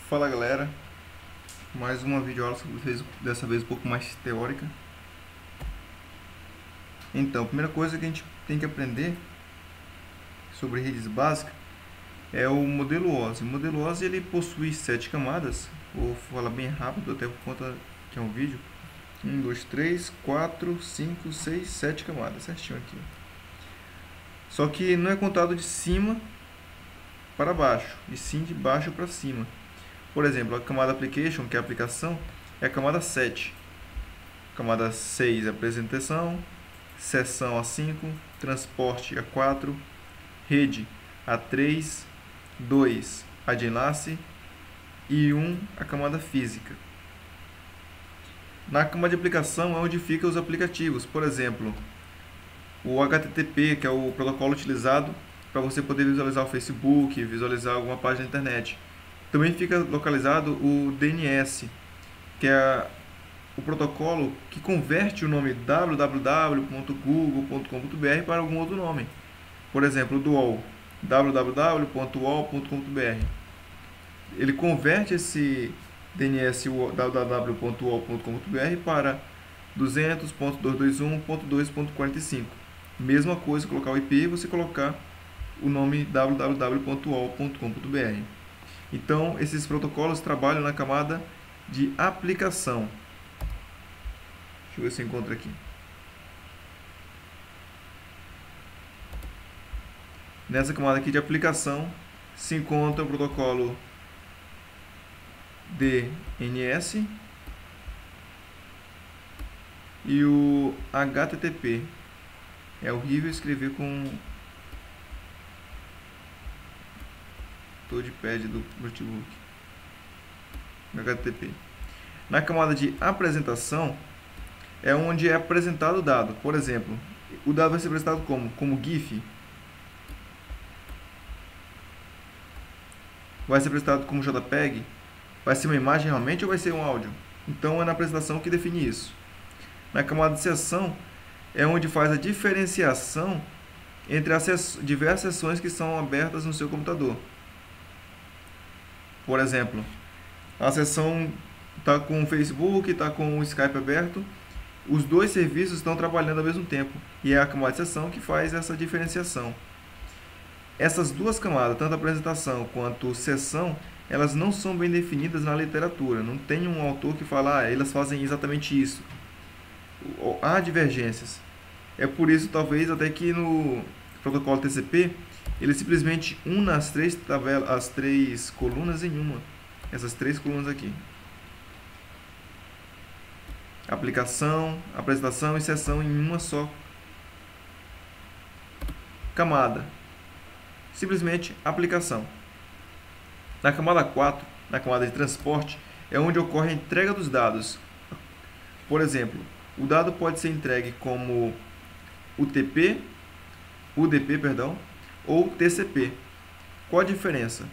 Fala galera, mais uma videoaula, dessa vez um pouco mais teórica. Então, a primeira coisa que a gente tem que aprender sobre redes básicas é o modelo OSI. O modelo OSI ele possui 7 camadas, vou falar bem rápido até por conta que é um vídeo. 1, 2, 3, 4, 5, 6, 7 camadas, certinho aqui. Só que não é contado de cima para baixo, e sim de baixo para cima. Por exemplo, a camada Application, que é a aplicação, é a camada 7. Camada 6 é apresentação, seção a 5, transporte a 4, rede a 3, 2 a de enlace e 1 a camada física. Na camada de aplicação é onde ficam os aplicativos, por exemplo, o HTTP, que é o protocolo utilizado para você poder visualizar o Facebook, visualizar alguma página da internet. Também fica localizado o DNS, que é o protocolo que converte o nome www.google.com.br para algum outro nome. Por exemplo, o do UOL, www.uol.com.br. Ele converte esse DNS www.uol.com.br para 200.221.2.45. Mesma coisa, colocar o IP e você colocar o nome www.uol.com.br. Então, esses protocolos trabalham na camada de aplicação. Deixa eu ver se eu encontro aqui. Nessa camada aqui de aplicação se encontra o protocolo DNS e o HTTP. É horrível escrever com touchpad do notebook. HTTP. Na camada de apresentação é onde é apresentado o dado. Por exemplo, o dado vai ser apresentado como GIF. Vai ser apresentado como JPEG. Vai ser uma imagem realmente ou vai ser um áudio? Então é na apresentação que define isso. Na camada de seção é onde faz a diferenciação entre as diversas sessões que são abertas no seu computador. Por exemplo, a sessão está com o Facebook, está com o Skype aberto. Os dois serviços estão trabalhando ao mesmo tempo. E é a camada de sessão que faz essa diferenciação. Essas duas camadas, tanto a apresentação quanto a sessão, elas não são bem definidas na literatura. Não tem um autor que fala, elas fazem exatamente isso. Há divergências. É por isso, talvez, até que no protocolo TCP, ele simplesmente une as três colunas em uma. Essas três colunas aqui. Aplicação, apresentação e sessão em uma só camada. Simplesmente aplicação. Na camada 4, na camada de transporte, é onde ocorre a entrega dos dados. Por exemplo, o dado pode ser entregue como UDP, ou TCP. Qual a diferença?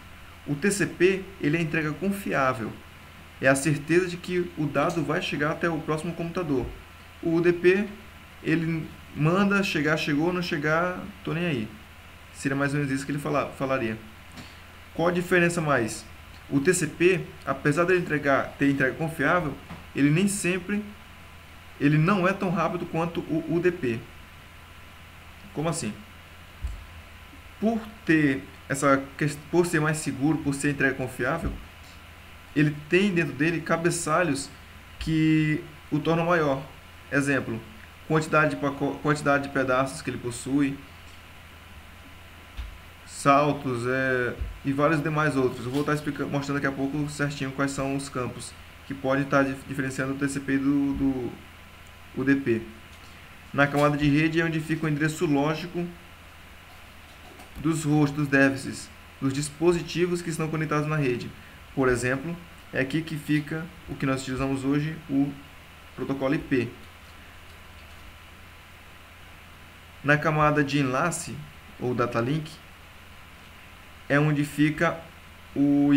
O TCP ele é a entrega confiável. É a certeza de que o dado vai chegar até o próximo computador. O UDP, ele manda chegar, chegou, não chegar, tô nem aí. Seria mais ou menos isso que ele falaria. Qual a diferença mais? O TCP, apesar de ele ter entrega confiável, ele nem sempre, ele não é tão rápido quanto o UDP. Como assim? Por ser mais seguro, por ser entrega confiável, ele tem dentro dele cabeçalhos que o tornam maior. Exemplo, quantidade de pedaços que ele possui, saltos e vários demais outros. Eu vou estar mostrando daqui a pouco certinho quais são os campos que podem estar diferenciando o TCP do UDP. Na camada de rede é onde fica o endereço lógico dos hosts, dos déficits, dos dispositivos que estão conectados na rede. Por exemplo, é aqui que fica o que nós utilizamos hoje, o protocolo IP. Na camada de enlace, ou data link, é onde fica o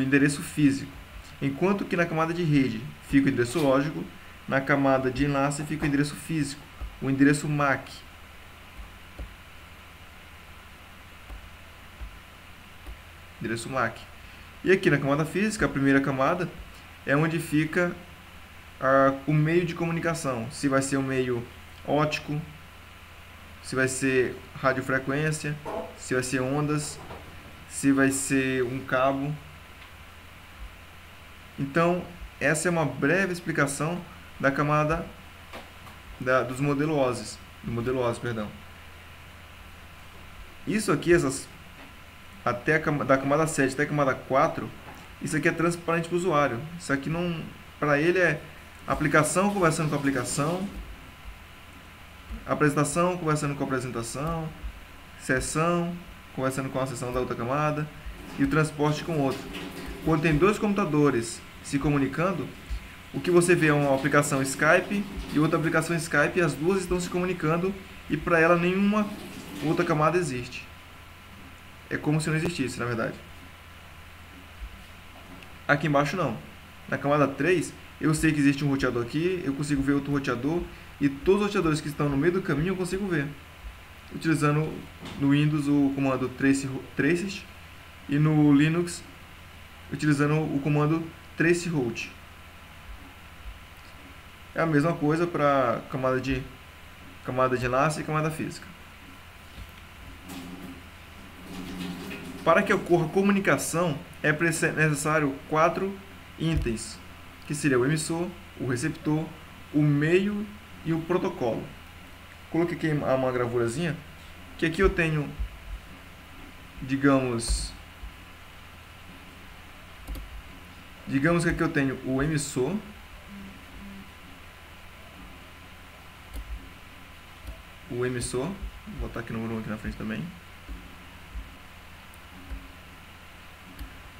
endereço físico. Enquanto que na camada de rede fica o endereço lógico, na camada de enlace fica o endereço físico, o endereço MAC. Endereço MAC. E aqui na camada física, a primeira camada é onde fica o meio de comunicação. Se vai ser um meio óptico, se vai ser radiofrequência, se vai ser ondas, se vai ser um cabo. Então, essa é uma breve explicação da camada dos modelos OSI, do modelo OSI, perdão. Isso aqui, da camada 7 até a camada 4, isso aqui é transparente para o usuário. Isso aqui não, para ele é aplicação conversando com aplicação, apresentação conversando com apresentação, sessão conversando com a sessão da outra camada e o transporte com outra. Quando tem dois computadores se comunicando, o que você vê é uma aplicação Skype e outra aplicação Skype, e as duas estão se comunicando e para ela nenhuma outra camada existe. É como se não existisse, na verdade. Aqui embaixo não. Na camada 3, eu sei que existe um roteador aqui, eu consigo ver outro roteador, e todos os roteadores que estão no meio do caminho eu consigo ver. Utilizando no Windows o comando traces e no Linux utilizando o comando traceroute. É a mesma coisa para camada de enlace e camada física. Para que ocorra comunicação, é necessário 4 itens, que seria o emissor, o receptor, o meio e o protocolo. Coloquei aqui uma gravurazinha, que aqui eu tenho, digamos que aqui eu tenho o emissor, vou botar aqui no número 1 aqui na frente também.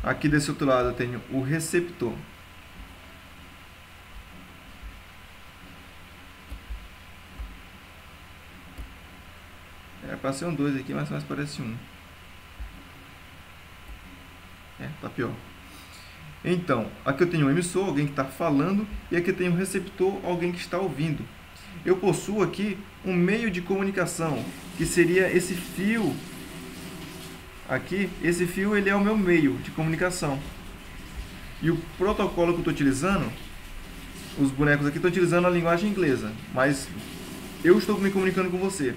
Aqui desse outro lado eu tenho o receptor. É para ser um 2 aqui, mas mais parece um. Tá pior. Então, aqui eu tenho um emissor, alguém que está falando, e aqui eu tenho um receptor, alguém que está ouvindo. Eu possuo aqui um meio de comunicação, que seria esse fio aqui. Esse fio ele é o meu meio de comunicação. E o protocolo que eu estou utilizando, os bonecos aqui estão utilizando a linguagem inglesa, mas eu estou me comunicando com você.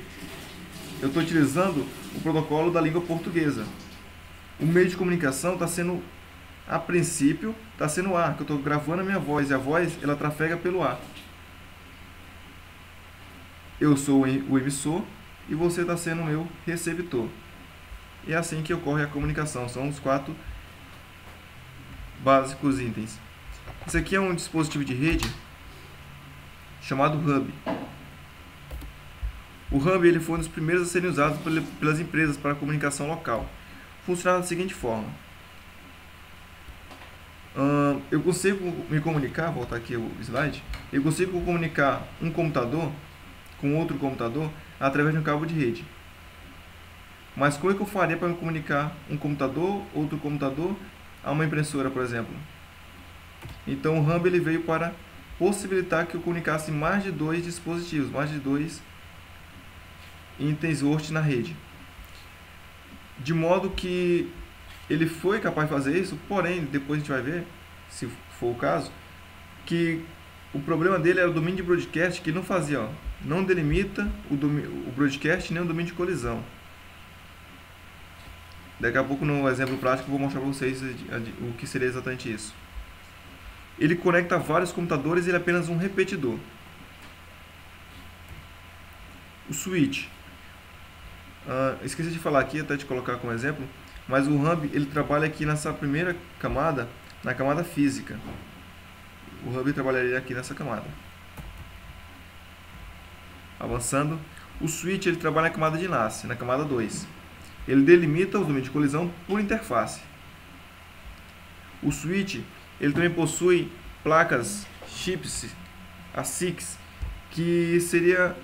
Eu estou utilizando o protocolo da língua portuguesa. O meio de comunicação está sendo, a princípio, está sendo o ar, que eu estou gravando a minha voz, e a voz ela trafega pelo ar. Eu sou o emissor e você está sendo o meu receptor. E é assim que ocorre a comunicação. São os 4 básicos itens. Esse aqui é um dispositivo de rede chamado Hub. O Hub ele foi um dos primeiros a serem usados pelas empresas para comunicação local. Funciona da seguinte forma. Eu consigo me comunicar, vou voltar aqui o slide, eu consigo comunicar um computador com outro computador através de um cabo de rede. Mas como é que eu faria para me comunicar um computador, outro computador, a uma impressora, por exemplo? Então o Hub ele veio para possibilitar que eu comunicasse mais de 2 dispositivos, mais de 2 itens host na rede. De modo que ele foi capaz de fazer isso, porém, depois a gente vai ver, se for o caso, que o problema dele era o domínio de broadcast, que não fazia, não delimita o broadcast nem o domínio de colisão. Daqui a pouco, no exemplo prático, eu vou mostrar para vocês o que seria exatamente isso. Ele conecta vários computadores e ele é apenas um repetidor. O switch. Esqueci de falar aqui, até de colocar como exemplo, mas o Hub ele trabalha aqui nessa primeira camada, na camada física. O Hub trabalharia aqui nessa camada. Avançando, o switch ele trabalha na camada de enlace, na camada 2. Ele delimita o domínio de colisão por interface. O switch ele também possui placas chips ASICs, que seria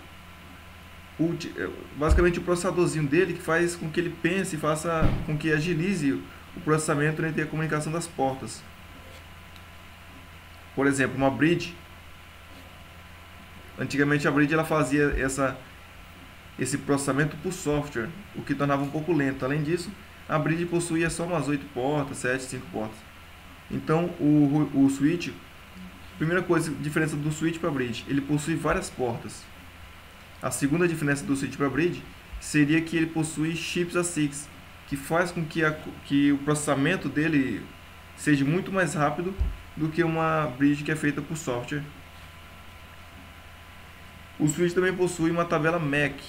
basicamente o processadorzinho dele, que faz com que ele pense e faça com que agilize o processamento entre a comunicação das portas. Por exemplo, uma bridge. Antigamente a bridge ela fazia esse processamento por software, o que tornava um pouco lento. Além disso, A bridge possuía só umas 8 portas, 7, 5 portas. Então o switch, primeira coisa, diferença do switch para bridge, ele possui várias portas. A segunda diferença do switch para bridge seria que ele possui chips ASICs, que faz com que o processamento dele seja muito mais rápido do que uma bridge que é feita por software. O switch também possui uma tabela MAC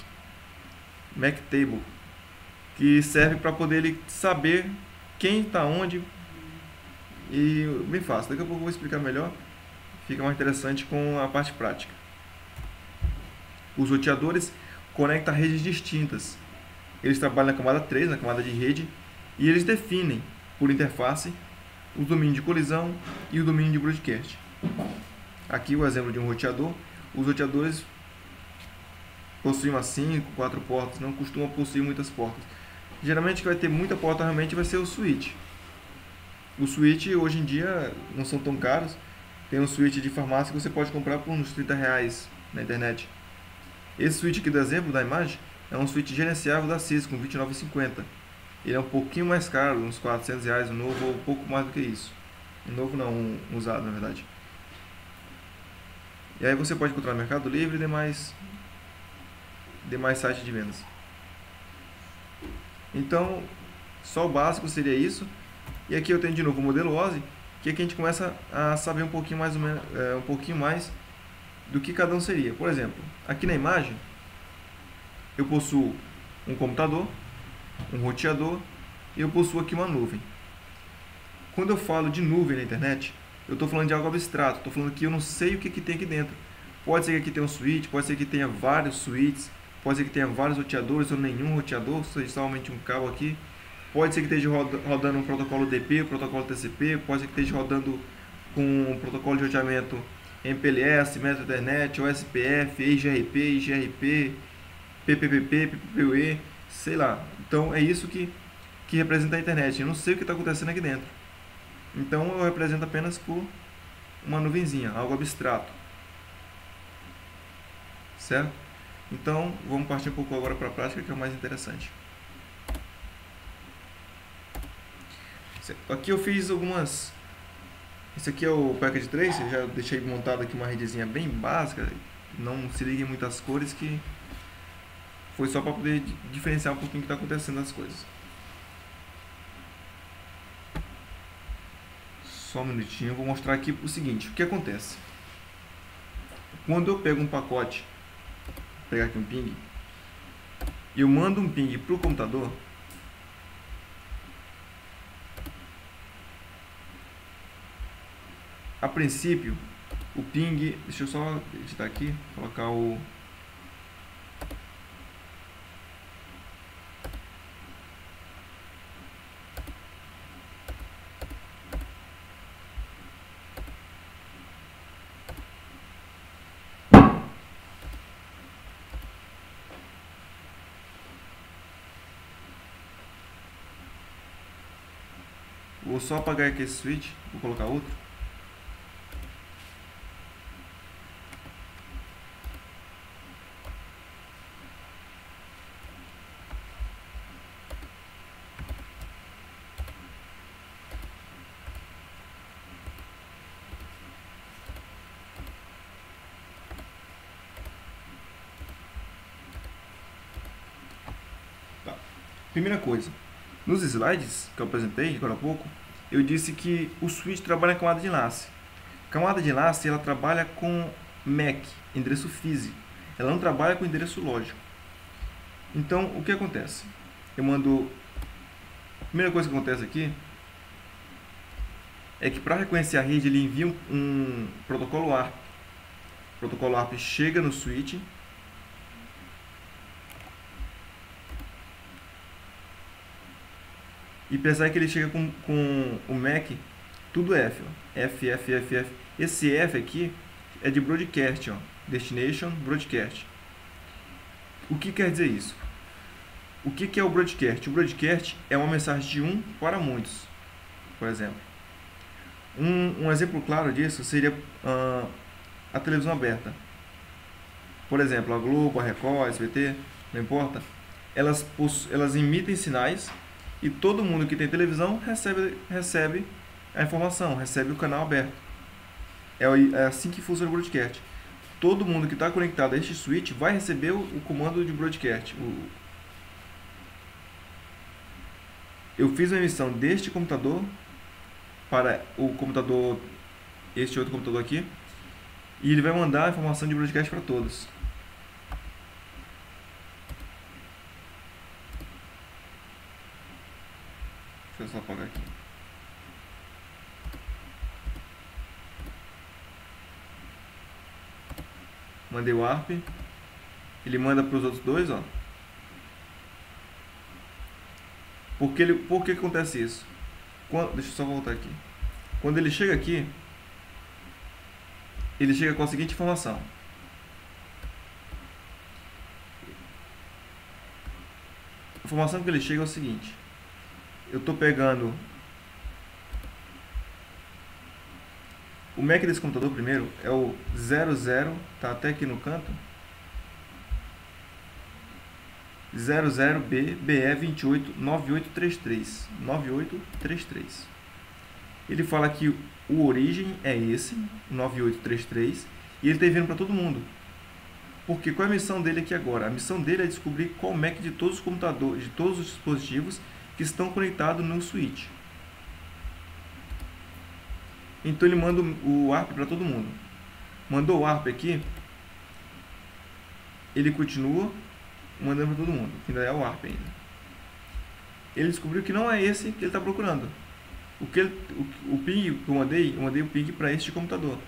Table, que serve para poder ele saber quem está onde, e bem fácil. Daqui a pouco eu vou explicar melhor, fica mais interessante com a parte prática. Os roteadores conectam redes distintas. Eles trabalham na camada 3, na camada de rede, e eles definem, por interface, o domínio de colisão e o domínio de broadcast. Aqui o exemplo de um roteador. Os roteadores possuem umas 5, 4 portas, não costumam possuir muitas portas. Geralmente, que vai ter muita porta realmente vai ser o switch. O switch hoje em dia não são tão caros. Tem um switch de farmácia que você pode comprar por uns R$30 na internet. Esse switch aqui do exemplo da imagem é um switch gerenciável da Cisco, com 29,50. Ele é um pouquinho mais caro, uns R$400, um novo, ou um pouco mais do que isso. Um novo não, um usado na verdade. E aí você pode encontrar no Mercado Livre e demais sites de vendas. Então, só o básico seria isso. E aqui eu tenho de novo o modelo OSI, que aqui a gente começa a saber um pouquinho mais, um pouquinho mais do que cada um seria. Por exemplo, aqui na imagem, eu possuo um computador, um roteador e eu possuo aqui uma nuvem. Quando eu falo de nuvem na internet, eu estou falando de algo abstrato, estou falando que eu não sei o que tem aqui dentro. Pode ser que aqui tenha um switch, pode ser que tenha vários switches, pode ser que tenha vários roteadores ou nenhum roteador, seja somente um cabo aqui. Pode ser que esteja rodando um protocolo DP, um protocolo TCP, pode ser que esteja rodando com um protocolo de roteamento MPLS, Metro Ethernet, OSPF, EIGRP, IGRP, PPPP, PPPoE, sei lá. Então é isso que representa a internet. Eu não sei o que está acontecendo aqui dentro. Então eu represento apenas por uma nuvenzinha, algo abstrato. Certo? Então vamos partir um pouco agora para a prática, que é o mais interessante. Aqui eu fiz algumas... Esse aqui é o Packet Tracer, eu já deixei montado aqui uma redezinha bem básica. Não se ligue em muitas cores, que foi só para poder diferenciar um pouquinho o que está acontecendo nas coisas. Só um minutinho, eu vou mostrar aqui o seguinte, o que acontece. Quando eu pego um pacote, vou pegar aqui um ping, e eu mando um ping para o computador, a princípio, o ping, deixa eu só editar aqui, colocar o... Vou só apagar aqui esse switch, vou colocar outro. Tá. Primeira coisa, nos slides que eu apresentei agora há pouco, eu disse que o switch trabalha com camada de enlace. Camada de enlace, ela trabalha com MAC, endereço físico. Ela não trabalha com endereço lógico. Então, o que acontece? Eu mando... A primeira coisa que acontece aqui é que para reconhecer a rede, ele envia um protocolo ARP. O protocolo ARP chega no switch. E pensar que ele chega com o MAC, tudo F, ó. F, F, F, F. Esse F aqui é de broadcast, ó. Destination Broadcast. O que quer dizer isso? O que é o broadcast? O broadcast é uma mensagem de um para muitos, por exemplo. Um exemplo claro disso seria a televisão aberta. Por exemplo, a Globo, a Record, a SBT, não importa. Elas emitem sinais E todo mundo que tem televisão recebe a informação, recebe o canal aberto. É assim que funciona o broadcast. Todo mundo que está conectado a este switch vai receber o comando de broadcast. Eu fiz uma emissão deste computador para o computador, este outro computador aqui, e ele vai mandar a informação de broadcast para todos. Deixa eu só apagar aqui. Mandei o ARP. Ele manda para os outros dois, ó. Por que acontece isso? Deixa eu só voltar aqui. Quando ele chega aqui, ele chega com a seguinte informação. A informação que ele chega é o seguinte. Eu estou pegando o MAC desse computador primeiro, é o 00, tá até aqui no canto. 00B BE289833. 9833. Ele fala que o origem é esse, 9833, e ele está enviando para todo mundo. Porque qual é a missão dele aqui agora? A missão dele é descobrir qual MAC de todos os computadores, de todos os dispositivos que estão conectados no switch. Então ele manda o ARP para todo mundo. Mandou o ARP aqui, ele continua mandando para todo mundo, que ainda é o ARP ainda. Ele descobriu que não é esse que ele está procurando. O ping que eu mandei o ping para este computador.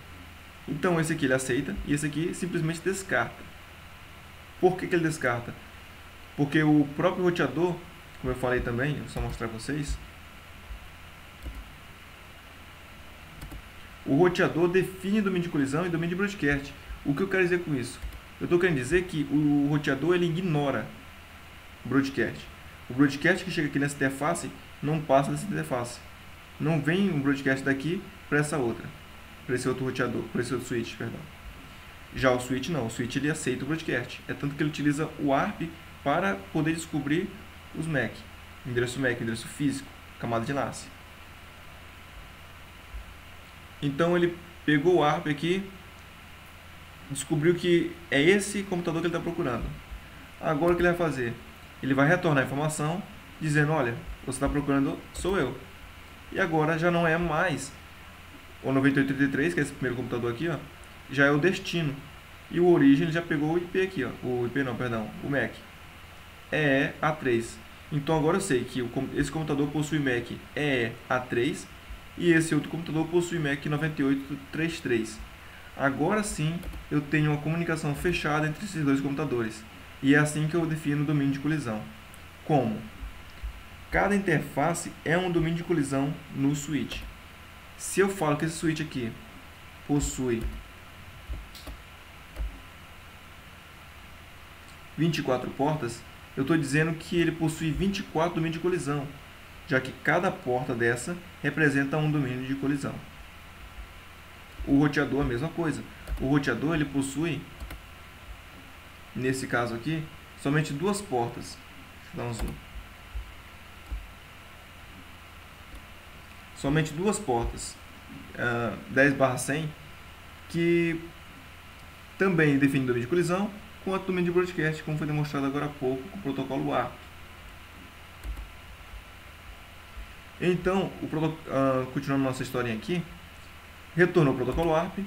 Então esse aqui ele aceita e esse aqui simplesmente descarta. Por que ele descarta? Porque o próprio roteador, como eu falei também, vou só mostrar para vocês. O roteador define domínio de colisão e domínio de broadcast. O que eu quero dizer com isso? Eu estou querendo dizer que o roteador ele ignora o broadcast. O broadcast que chega aqui nessa interface não passa dessa interface. Não vem um broadcast daqui para essa outra, para esse outro roteador, para esse outro switch, perdão. Já o switch não, o switch ele aceita o broadcast. É tanto que ele utiliza o ARP para poder descobrir os MAC, endereço MAC, endereço físico, camada de enlace. Então ele pegou o ARP aqui, descobriu que é esse computador que ele está procurando. Agora o que ele vai fazer? Ele vai retornar a informação dizendo, olha, você está procurando, sou eu. E agora já não é mais o 9833, que é esse primeiro computador aqui, ó, já é o destino. E o origem ele já pegou o IP aqui, ó, o IP não, perdão, o MAC. EEA3. Então agora eu sei que esse computador possui MAC EEA3 e esse outro computador possui MAC 9833. Agora sim eu tenho uma comunicação fechada entre esses dois computadores. E é assim que eu defino o domínio de colisão. Como? Cada interface é um domínio de colisão no switch. Se eu falo que esse switch aqui possui 24 portas, eu estou dizendo que ele possui 24 domínios de colisão, já que cada porta dessa representa um domínio de colisão. O roteador é a mesma coisa. O roteador ele possui, nesse caso aqui, somente duas portas. Deixa eu dar um zoom. Somente duas portas, 10/100, que também define domínio de colisão, quanto domínio de broadcast, como foi demonstrado agora há pouco com o protocolo ARP. Então, continuando nossa historinha aqui, retornou o protocolo ARP,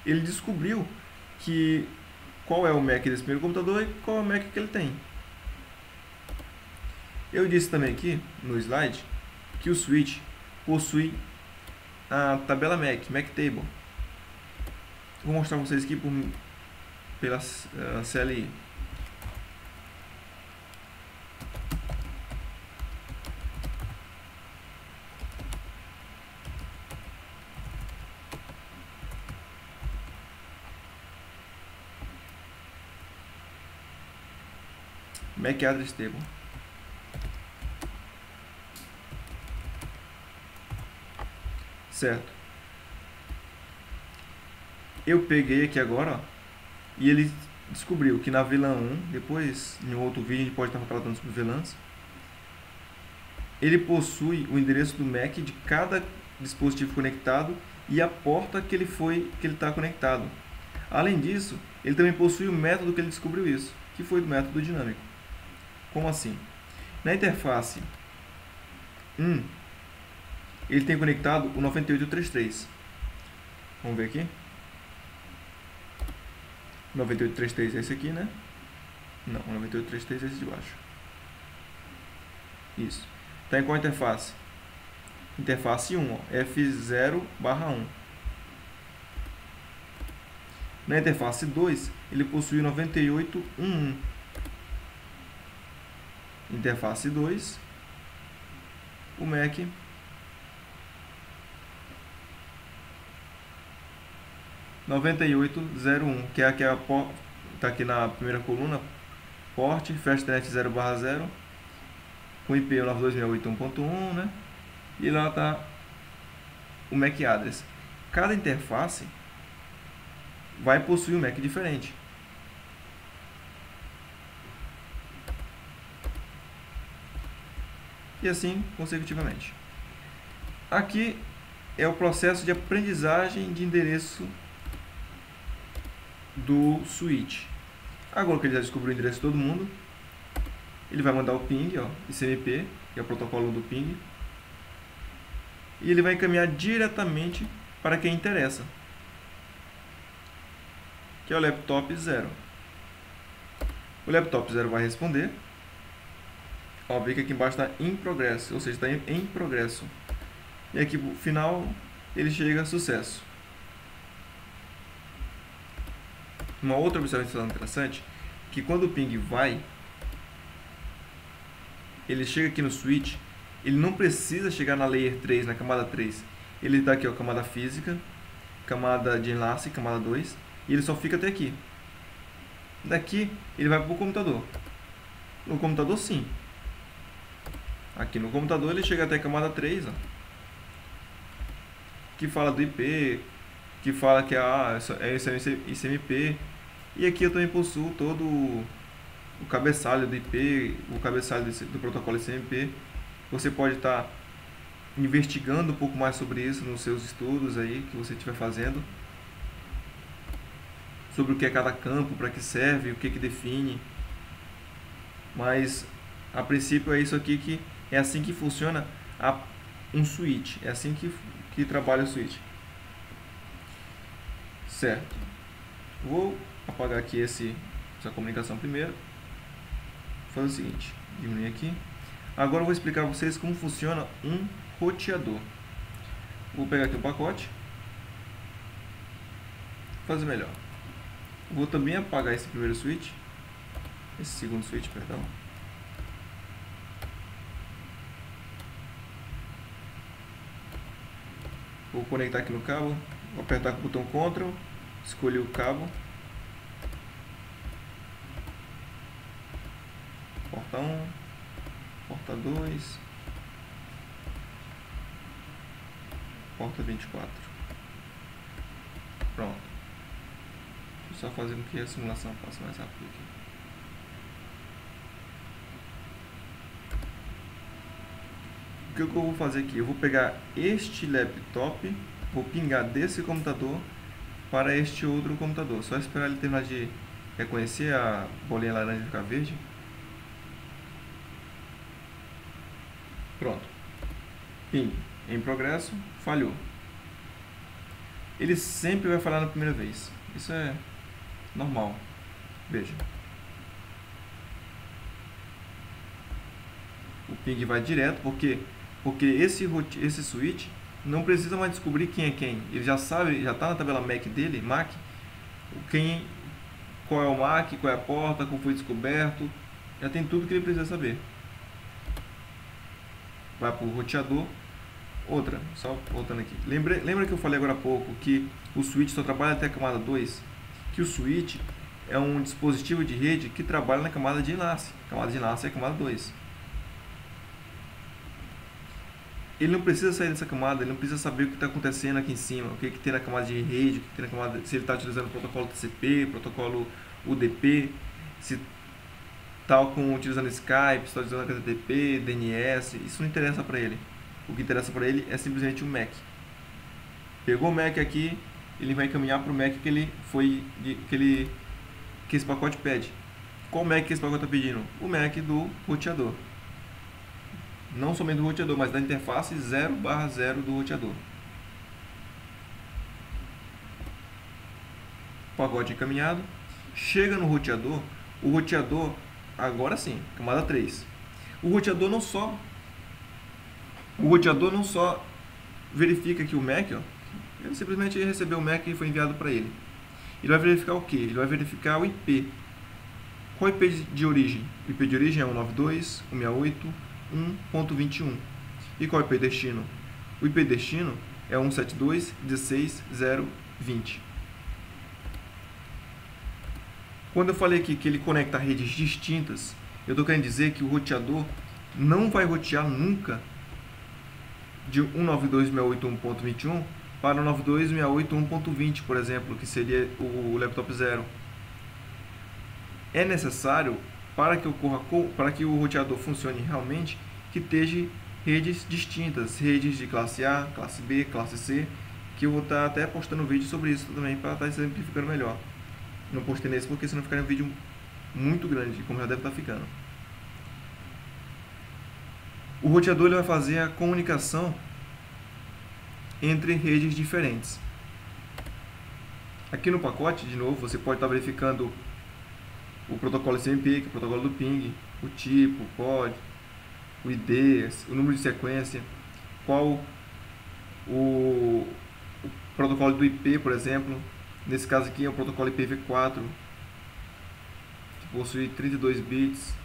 ele descobriu qual é o MAC desse primeiro computador e qual é o MAC que ele tem. Eu disse também aqui no slide que o switch possui a tabela MAC Table. Vou mostrar para vocês aqui pela CLI. MAC Address Table. Certo. Eu peguei aqui agora, ó, e ele descobriu que na VLAN 1, depois em outro vídeo a gente pode estar tratando sobre VLANs, ele possui o endereço do MAC de cada dispositivo conectado e a porta que ele está conectado. Além disso, ele também possui o método que ele descobriu isso, que foi o método dinâmico. Como assim? Na interface 1, ele tem conectado o 9833. Vamos ver aqui. 9833 é esse aqui, né? Não, 9833 é esse de baixo. Isso. Está em qual interface? Interface 1, ó, F0/1. Na interface 2, ele possui 9811. Interface 2, o MAC 9801, que é aqui está aqui na primeira coluna, port Fastnet 0/0 com IP 92.168.1.1, né? E lá está o MAC address. Cada interface vai possuir um MAC diferente. E assim consecutivamente. Aqui é o processo de aprendizagem de endereço do switch. Agora que ele já descobriu o endereço de todo mundo, ele vai mandar o ping, ó, ICMP, que é o protocolo do ping, e ele vai encaminhar diretamente para quem interessa, que é o laptop 0. O laptop 0 vai responder. Ó, vê que aqui embaixo está em progresso, ou seja, está em progresso. E aqui no final ele chega a sucesso. Uma outra observação interessante, que quando o ping vai, ele chega aqui no switch, ele não precisa chegar na layer 3, na camada 3. Ele está aqui, ó, camada física, camada de enlace, camada 2, e ele só fica até aqui. Daqui ele vai para o computador. No computador, sim. Aqui no computador ele chega até a camada 3, ó, que fala do IP, que fala que é ICMP. E aqui eu também possuo todo o cabeçalho do IP, o cabeçalho do protocolo ICMP. Você pode estar investigando um pouco mais sobre isso nos seus estudos aí que você estiver fazendo, sobre o que é cada campo, para que serve, o que define. Mas a princípio é isso aqui, que é assim que funciona um switch, é assim que trabalha o switch. Certo. Vou apagar aqui essa comunicação primeiro. Vou fazer o seguinte, diminuir aqui. Agora eu vou explicar a vocês como funciona um roteador. Vou pegar aqui um pacote. Vou fazer melhor. Vou também apagar esse primeiro switch. Esse segundo switch, perdão. Vou conectar aqui no cabo. Vou apertar com o botão Ctrl. Escolher o cabo. Porta 1. Porta 2. Porta 24. Pronto. Deixa eu só fazer com que a simulação passe mais rápido aqui. O que eu vou fazer aqui? Eu vou pegar este laptop, vou pingar desse computador para este outro computador. Só esperar ele terminar de reconhecer a bolinha laranja e ficar verde. Pronto. Ping em progresso, falhou. Ele sempre vai falhar na primeira vez. Isso é normal. Veja. O ping vai direto, porque esse switch não precisa mais descobrir quem é quem. Ele já sabe, já está na tabela MAC dele, qual é o MAC, qual é a porta, como foi descoberto. Já tem tudo que ele precisa saber. Vai para o roteador. Outra, só voltando aqui. Lembra que eu falei agora há pouco que o switch só trabalha até a camada 2? Que o switch é um dispositivo de rede que trabalha na camada de enlace. A camada de enlace é a camada 2. Ele não precisa sair dessa camada, ele não precisa saber o que está acontecendo aqui em cima, o que tem na camada de rede, o que tem na camada, se ele está utilizando o protocolo TCP, protocolo UDP, se utilizando Skype, está utilizando HTTP, DNS, isso não interessa para ele. O que interessa para ele é simplesmente o Mac. Pegou o Mac aqui, ele vai encaminhar para o Mac que esse pacote pede. Qual Mac que esse pacote está pedindo? O Mac do roteador. Não somente do roteador, mas da interface 0/0 do roteador. Pacote encaminhado. Chega no roteador. O roteador, agora sim, camada 3. O roteador não só verifica que o Mac, ó, ele simplesmente recebeu o Mac e foi enviado para ele. Ele vai verificar o que? Ele vai verificar o IP. Qual é o IP de origem? O IP de origem é 192.168.1.21. E qual é o IP destino? O IP destino é 172.16.0.20. Quando eu falei aqui que ele conecta redes distintas, eu estou querendo dizer que o roteador não vai rotear nunca de 192.168.1.21 para 192.168.1.20, por exemplo, que seria o laptop 0. É necessário, para que o roteador funcione realmente, que esteja redes distintas, redes de classe A, classe B, classe C, que eu vou estar até postando vídeo sobre isso também, para estar exemplificando melhor. Não postei nesse porque senão ficaria um vídeo muito grande, como já deve estar ficando. O roteador ele vai fazer a comunicação entre redes diferentes. Aqui no pacote, de novo, você pode estar verificando o protocolo SMP, que é o protocolo do ping, o tipo, o pod, o ID, o número de sequência, qual o protocolo do IP, por exemplo. Nesse caso aqui é o protocolo IPv4, que possui 32 bits,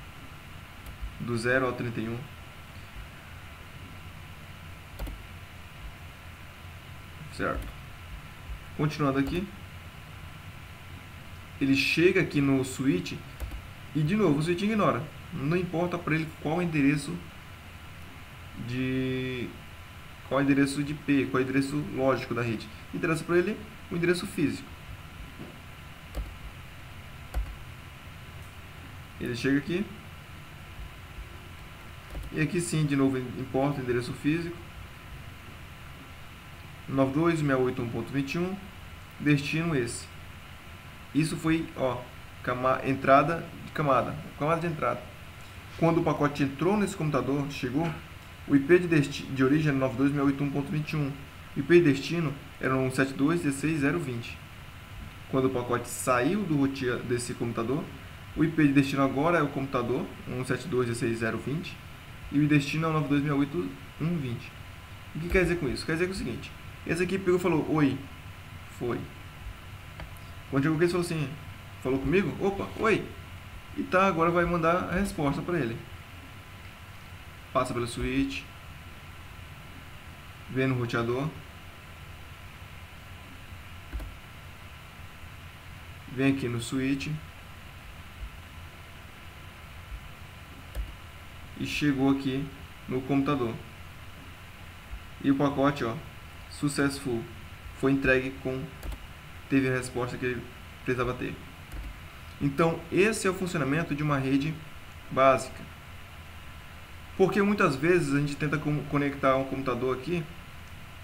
do 0 ao 31. Certo. Continuando aqui, ele chega aqui no switch e de novo o switch ignora. Não importa para ele qual é o endereço de IP, qual é o endereço lógico da rede. Interessa para ele o endereço físico. Ele chega aqui e aqui sim, de novo, importa o endereço físico 92.168.1.21, destino esse. Isso foi, ó, entrada de camada de entrada. Quando o pacote entrou nesse computador, chegou, o IP de origem era 92.168.1.21. O IP de destino era 172.16.0.20. Quando o pacote saiu desse computador, o IP de destino agora é o computador, 172.16.0.20, e o destino é o 92.168.1.20. O que quer dizer com isso? Quer dizer que é o seguinte: esse aqui pegou e falou, oi, foi. Quando chegou aqui, ele falou assim, falou comigo, opa, oi, e tá, agora vai mandar a resposta para ele. Passa pelo switch, vem no roteador, vem aqui no switch e chegou aqui no computador. E o pacote, ó, successful, foi entregue teve a resposta que ele precisava ter. Então, esse é o funcionamento de uma rede básica. Porque muitas vezes a gente tenta conectar um computador aqui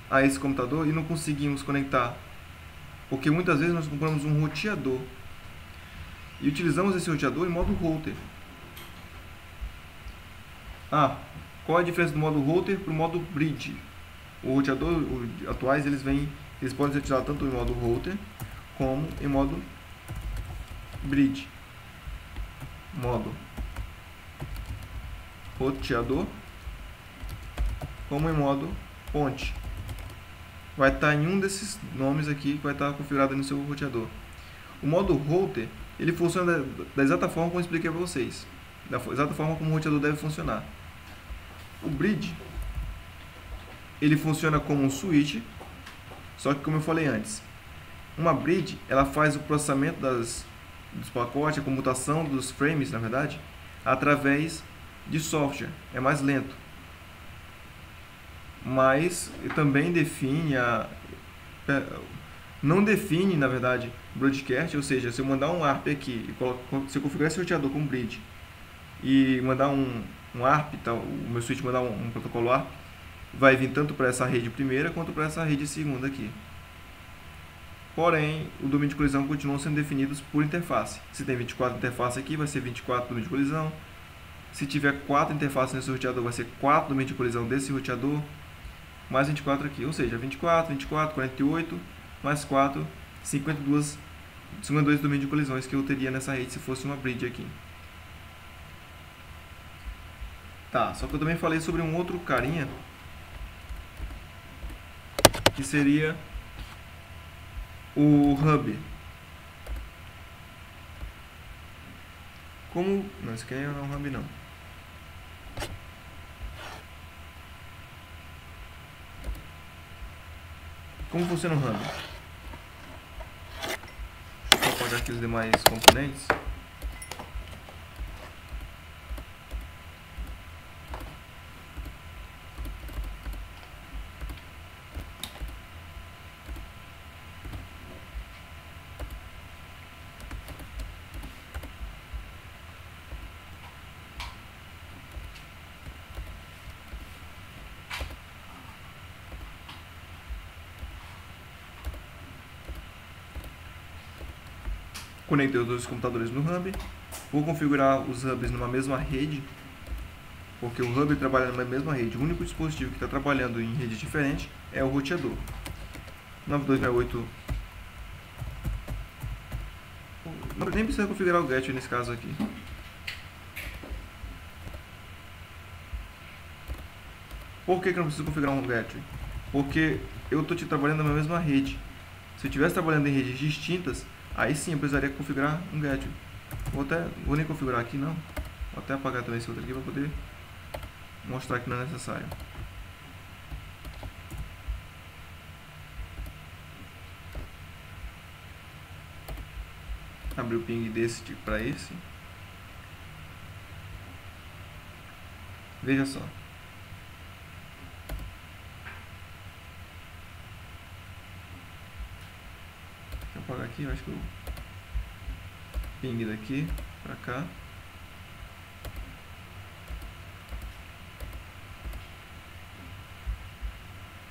a esse computador e não conseguimos conectar. Porque muitas vezes nós compramos um roteador e utilizamos esse roteador em modo router. Qual é a diferença do modo router para o modo bridge? O roteador atuais eles podem ser utilizados tanto em modo router como em modo bridge. Modo roteador como em modo ponte. Vai estar em um desses nomes aqui que vai estar configurado no seu roteador. O modo router ele funciona da exata forma como eu expliquei para vocês, da exata forma como o roteador deve funcionar. O bridge ele funciona como um switch, só que como eu falei antes, uma bridge ela faz o processamento dos pacotes, a computação dos frames, na verdade, através de software, é mais lento, mas também não define, na verdade, broadcast, ou seja, se eu mandar um ARP aqui, se eu configurar esse roteador com bridge e mandar um ARP, tá? O meu switch mandar um protocolo ARP, vai vir tanto para essa rede primeira quanto para essa rede segunda aqui. Porém, o domínio de colisão continuam sendo definidos por interface. Se tem 24 interfaces aqui, vai ser 24 domínio de colisão. Se tiver 4 interfaces nesse roteador, vai ser 4 domínios de colisão desse roteador, mais 24 aqui. Ou seja, 24, 24, 48, mais 4, 52 domínios de colisões que eu teria nessa rede se fosse uma bridge aqui. Tá, só que eu também falei sobre um outro carinha, que seria o hub. Como... Não, esse aqui não é um hub não. Como funciona o hub? Deixa eu apagar aqui os demais componentes. Conectei os dois computadores no hub. Vou configurar os hubs numa mesma rede, porque o hub trabalha na mesma rede. O único dispositivo que está trabalhando em rede diferente é o roteador. 9268. Nem precisa configurar o gateway nesse caso aqui. Por que não preciso configurar um gateway? Porque eu estou trabalhando na mesma rede. Se eu estivesse trabalhando em redes distintas, aí sim eu precisaria configurar um gateway. Vou nem configurar aqui não. Vou até apagar também esse outro aqui para poder mostrar que não é necessário. Abrir o ping desse tipo para esse. Veja só. Deixa eu apagar aqui, eu acho que o ping daqui para cá.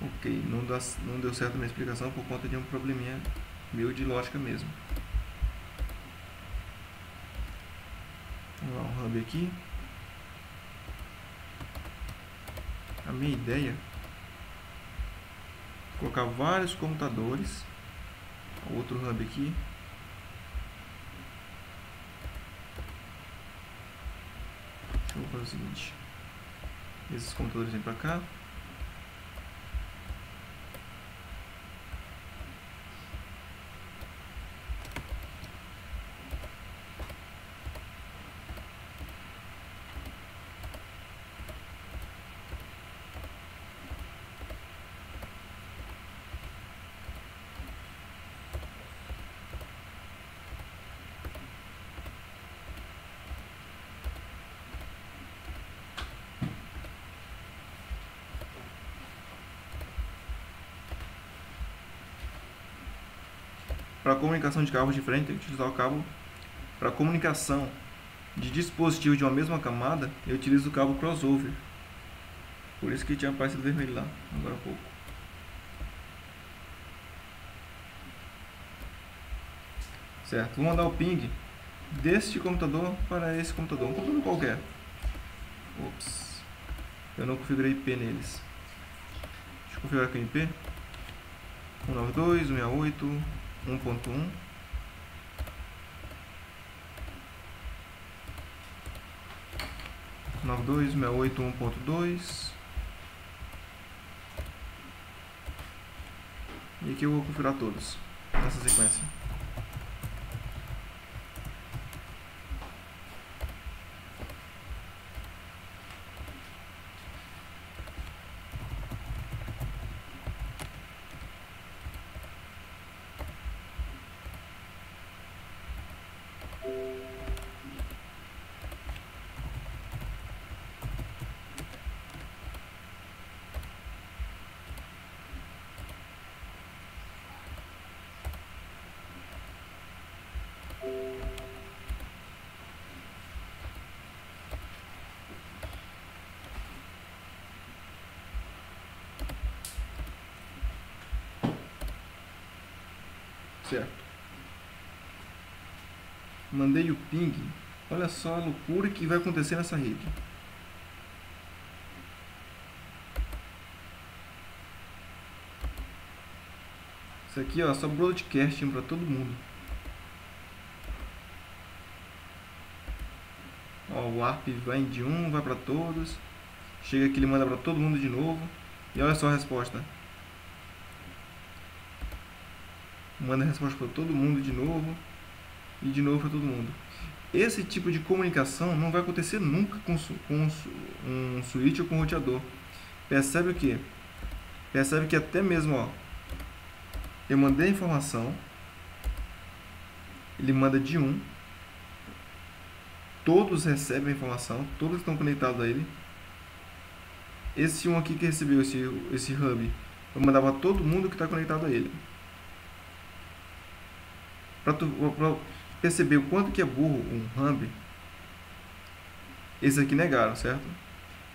Ok, não deu certo a minha explicação por conta de um probleminha meu de lógica mesmo. Vamos lá, um hub aqui. A minha ideia é colocar vários computadores. Outro hub aqui. Deixa eu fazer o seguinte. Esses computadores vêm para cá. Para comunicação de cabos diferentes, tem que utilizar o cabo. Para comunicação de dispositivos de uma mesma camada, eu utilizo o cabo crossover. Por isso que tinha aparecido vermelho lá, agora há pouco. Certo, vou mandar o ping deste computador para esse computador, um computador qualquer. Ops, eu não configurei IP neles. Deixa eu configurar aqui o IP. 192.168. 1.1 92.168.1.2 e aqui eu vou configurar todos nessa sequência. certo. Mandei o ping. Olha só a loucura que vai acontecer nessa rede. Isso aqui, ó, só broadcasting para todo mundo. Ó, o ARP vai de um, vai para todos. Chega aqui, ele manda para todo mundo de novo. E olha só a resposta. Manda a resposta para todo mundo de novo. E de novo para todo mundo. Esse tipo de comunicação não vai acontecer nunca com um switch ou com um roteador. Percebe o que? Percebe que até mesmo, ó, eu mandei a informação, ele manda de um, todos recebem a informação, todos estão conectados a ele. Esse um aqui que recebeu esse hub, eu mandava para todo mundo que está conectado a ele. Para perceber o quanto que é burro um hub, esse aqui negaram, certo?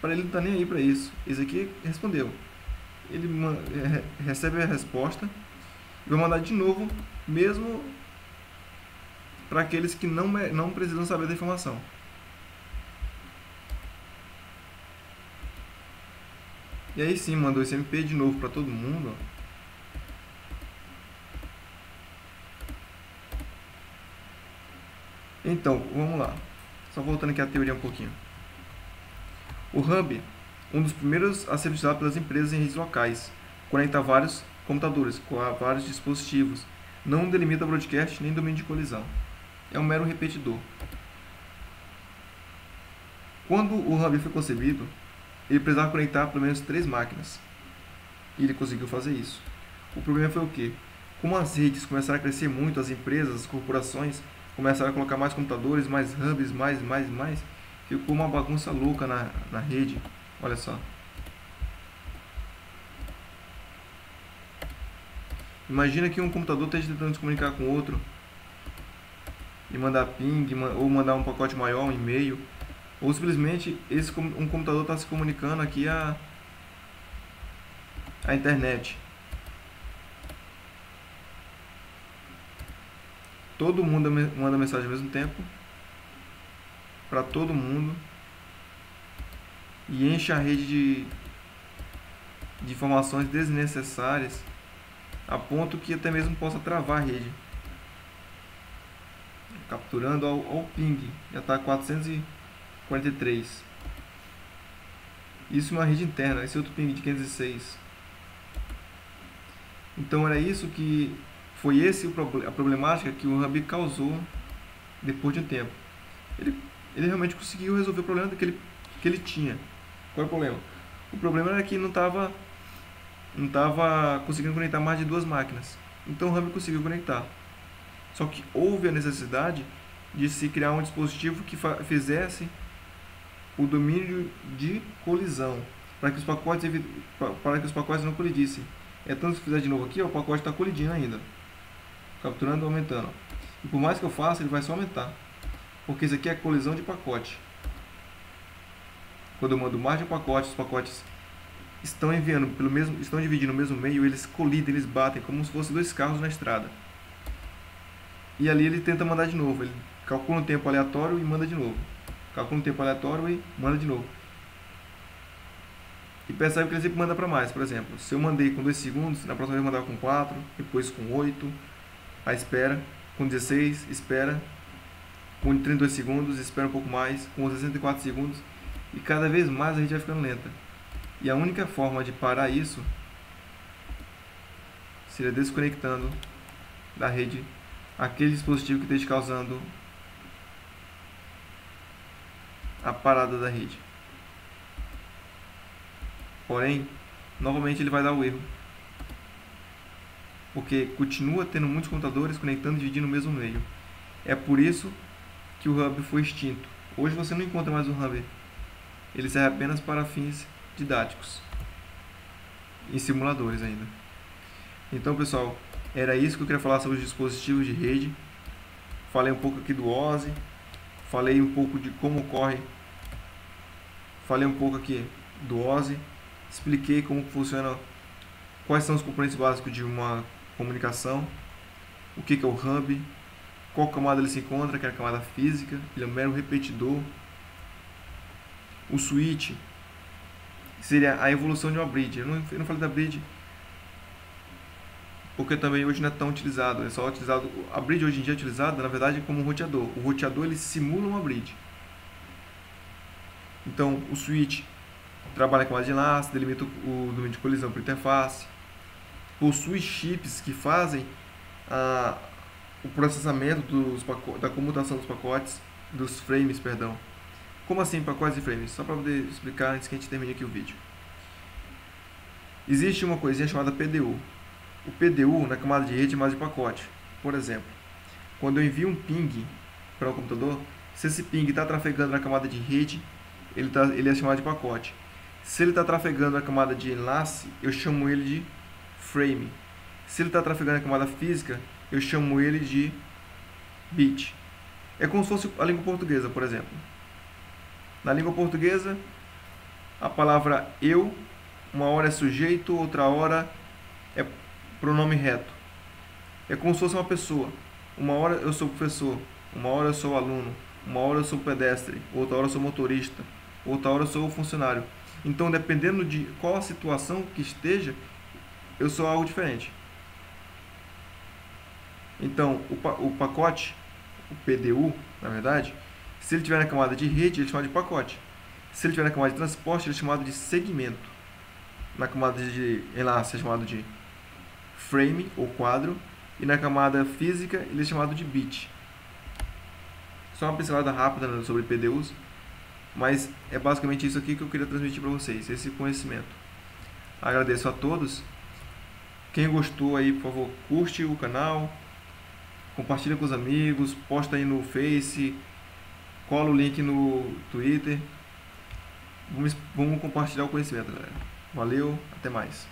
Para ele não tá nem aí para isso. Esse aqui respondeu. Ele recebe a resposta e vai mandar de novo, mesmo para aqueles que não precisam saber da informação. E aí sim, mandou esse MP de novo para todo mundo, ó. Então, vamos lá. Só voltando aqui à teoria um pouquinho. O hub, um dos primeiros a ser utilizado pelas empresas em redes locais, conecta vários computadores com vários dispositivos, não delimita broadcast nem domínio de colisão. É um mero repetidor. Quando o hub foi concebido, ele precisava conectar pelo menos 3 máquinas. E ele conseguiu fazer isso. O problema foi o quê? Como as redes começaram a crescer muito, as empresas, as corporações começaram a colocar mais computadores, mais hubs, mais, ficou uma bagunça louca na rede. Olha só. Imagina que um computador esteja tentando se comunicar com outro e mandar ping, ou mandar um pacote maior, um e-mail, ou simplesmente um computador está se comunicando aqui a internet. Todo mundo manda mensagem ao mesmo tempo para todo mundo e enche a rede de informações desnecessárias a ponto que até mesmo possa travar a rede. Capturando ao ping, já está 443. Isso é uma rede interna, esse outro ping de 506. Então era isso que foi a problemática que o hub causou depois de um tempo. Ele realmente conseguiu resolver o problema que ele tinha. Qual é o problema? O problema era que não estava conseguindo conectar mais de 2 máquinas. Então o hub conseguiu conectar. Só que houve a necessidade de se criar um dispositivo que fizesse o domínio de colisão, para que os pacotes não colidissem. É tanto que fizer de novo aqui, ó, o pacote está colidindo ainda. Capturando e aumentando. E por mais que eu faça, ele vai só aumentar. Porque isso aqui é colisão de pacote. Quando eu mando mais de um pacote, os pacotes estão estão dividindo o mesmo meio, eles colidem, eles batem, como se fossem 2 carros na estrada. E ali ele tenta mandar de novo. Ele calcula um tempo aleatório e manda de novo. Calcula um tempo aleatório e manda de novo. E percebe que ele sempre manda para mais. Por exemplo, se eu mandei com 2 segundos, na próxima vez eu mandar com 4, depois com 8, aí espera, com 16, espera, com 32 segundos, espera um pouco mais, com 64 segundos, e cada vez mais a gente vai ficando lenta. E a única forma de parar isso seria desconectando da rede aquele dispositivo que esteja causando a parada da rede. Porém, novamente ele vai dar o erro, porque continua tendo muitos computadores conectando e dividindo o mesmo meio. É por isso que o hub foi extinto. Hoje você não encontra mais um hub. Ele serve apenas para fins didáticos, em simuladores ainda. Então, pessoal, era isso que eu queria falar sobre os dispositivos de rede. Falei um pouco aqui do OSI, falei um pouco de como ocorre, falei um pouco aqui do OSI, expliquei como funciona, quais são os componentes básicos de uma comunicação, o que é o hub, qual camada ele se encontra, que é a camada física, ele é um mero repetidor. O switch seria a evolução de uma bridge. Eu não falei da bridge porque também hoje não é tão utilizado, é só utilizado, a bridge hoje em dia é utilizada na verdade como um roteador. O roteador ele simula uma bridge. Então o switch trabalha com a de enlace, delimita o domínio de colisão por interface, possui chips que fazem o processamento da comutação dos pacotes, dos frames, perdão. Como assim pacotes e frames? Só para poder explicar antes que a gente termine aqui o vídeo. Existe uma coisinha chamada PDU. O PDU na camada de rede é mais de pacote. Por exemplo, quando eu envio um ping para o computador, se esse ping está trafegando na camada de rede, ele é chamado de pacote. Se ele está trafegando na camada de enlace, eu chamo ele de frame. Se ele está trafegando na camada física, eu chamo ele de bit. É como se fosse a língua portuguesa, por exemplo. Na língua portuguesa, a palavra eu, uma hora é sujeito, outra hora é pronome reto. É como se fosse uma pessoa. Uma hora eu sou professor, uma hora eu sou aluno, uma hora eu sou pedestre, outra hora eu sou motorista, outra hora eu sou funcionário. Então, dependendo de qual a situação que esteja, eu sou algo diferente. Então, o pacote, o PDU, na verdade, se ele estiver na camada de rede, ele é chamado de pacote. Se ele estiver na camada de transporte, ele é chamado de segmento. Na camada de enlace, é chamado de frame, ou quadro. E na camada física, ele é chamado de bit. Só uma pincelada rápida, né, sobre PDUs. Mas é basicamente isso aqui que eu queria transmitir para vocês, esse conhecimento. Agradeço a todos. Quem gostou aí, por favor, curte o canal, compartilha com os amigos, posta aí no Face, cola o link no Twitter. Vamos compartilhar o conhecimento, galera. Valeu, até mais.